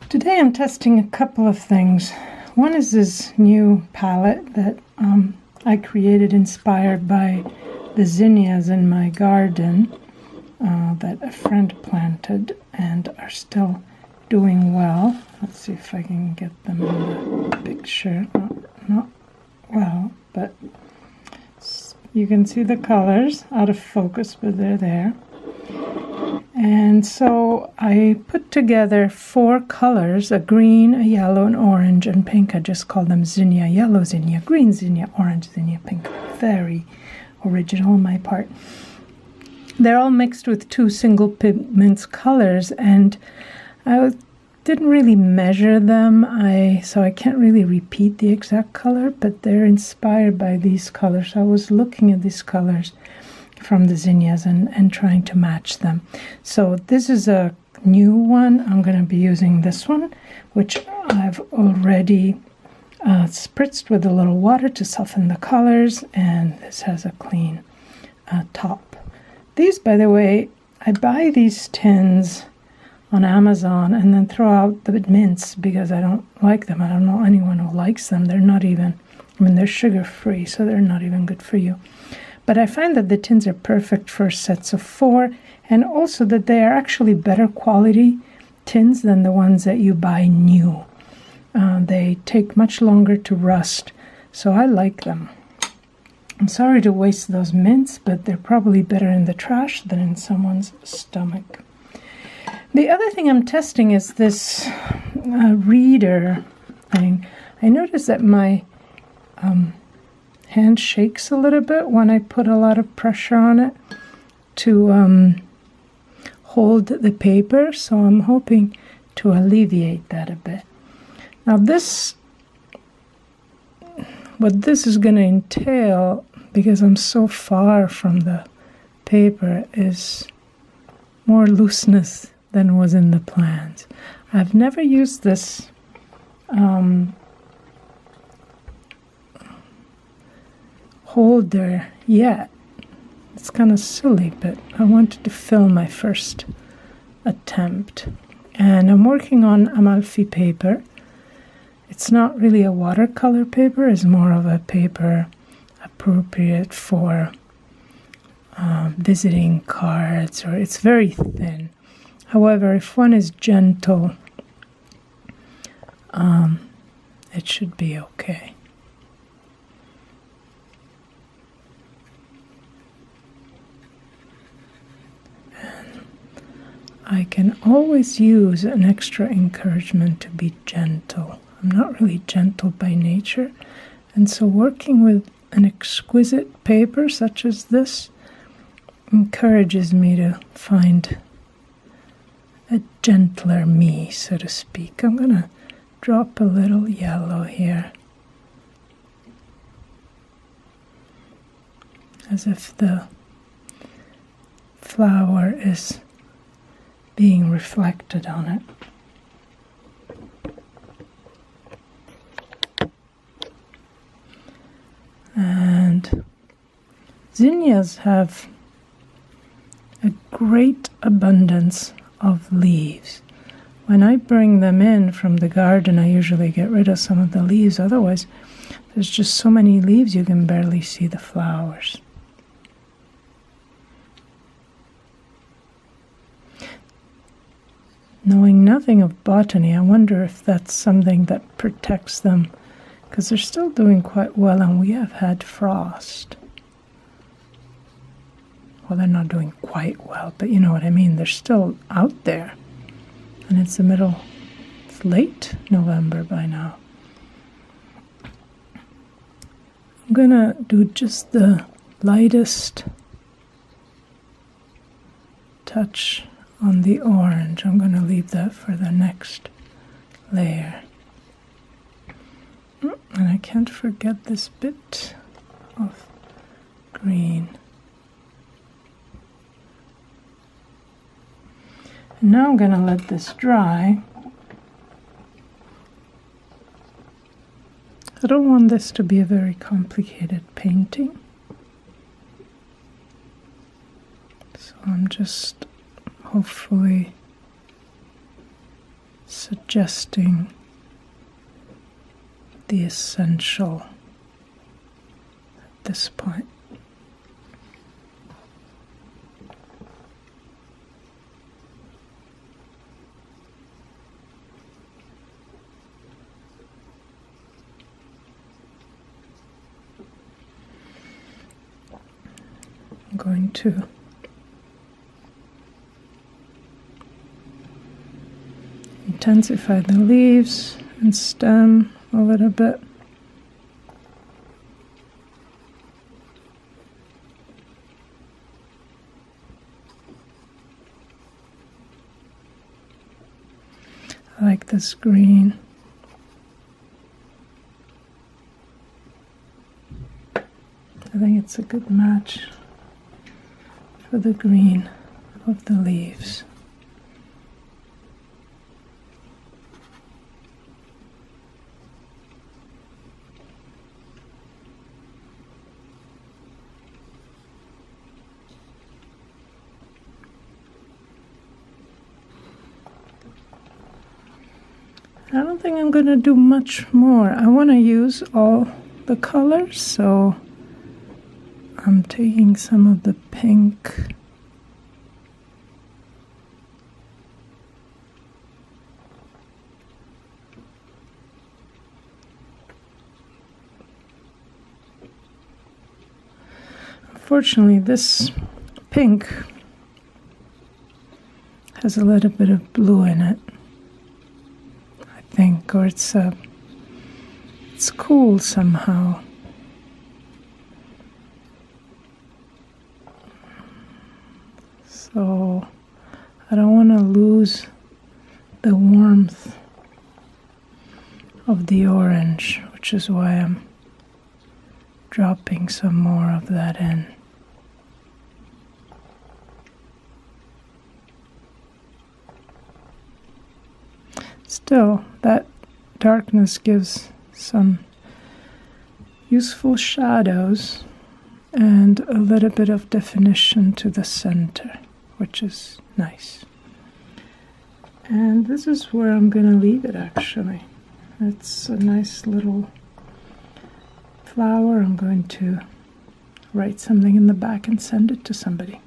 Today I'm testing a couple of things. One is this new palette that I created inspired by the zinnias in my garden that a friend planted and are still doing well. Let's see if I can get them in the picture. Not well, but you can see the colors out of focus, but they're there. And so I put together 4 colors, a green, a yellow, an orange, and pink. I just call them zinnia, yellow zinnia, green zinnia, orange zinnia, pink. Very original on my part. They're all mixed with 2 single pigments colors, and I didn't really measure them, so I can't really repeat the exact color, but they're inspired by these colors. I was looking at these colors from the zinnias and trying to match them. So this is a new one. I'm going to be using this one, which I've already spritzed with a little water to soften the colors, and this has a clean top. These, by the way, I buy these tins on Amazon and then throw out the mints because I don't like them. I don't know anyone who likes them. They're not even, they're sugar-free, so they're not even good for you. But I find that the tins are perfect for sets of 4, and also that they are actually better quality tins than the ones that you buy new. They take much longer to rust, so I like them. I'm sorry to waste those mints, but they're probably better in the trash than in someone's stomach. The other thing I'm testing is this reader thing. I noticed that my hand shakes a little bit when I put a lot of pressure on it to hold the paper, so I'm hoping to alleviate that a bit. Now what this is going to entail, because I'm so far from the paper, is more looseness than was in the plans. I've never used this holder yet. It's kind of silly, but I wanted to film my first attempt. And I'm working on Amalfi paper. It's not really a watercolor paper, it's more of a paper appropriate for visiting cards, or it's very thin. However, if one is gentle, it should be okay. I can always use an extra encouragement to be gentle. I'm not really gentle by nature, and so working with an exquisite paper such as this encourages me to find a gentler me, so to speak. I'm going to drop a little yellow here, as if the flower is being reflected on it. And zinnias have a great abundance of leaves. When I bring them in from the garden, I usually get rid of some of the leaves. Otherwise, there's just so many leaves you can barely see the flowers. Knowing nothing of botany, I wonder if that's something that protects them, because they're still doing quite well, and we have had frost. Well, they're not doing quite well, but you know what I mean. They're still out there, and it's late November by now. I'm gonna do just the lightest touch on the orange. I'm going to leave that for the next layer. And I can't forget this bit of green. And now I'm going to let this dry. I don't want this to be a very complicated painting. So I'm just hopefully suggesting the essential at this point. I'm going to intensify the leaves and stem a little bit. I like this green. I think it's a good match for the green of the leaves. I don't think I'm going to do much more. I want to use all the colors, so I'm taking some of the pink Unfortunately, this pink has a little bit of blue in it, I think, or it's cool somehow. So I don't want to lose the warmth of the orange, which is why I'm dropping some more of that in. Still, that darkness gives some useful shadows and a little bit of definition to the center, which is nice. And this is where I'm going to leave it, actually. It's a nice little flower. I'm going to write something in the back and send it to somebody.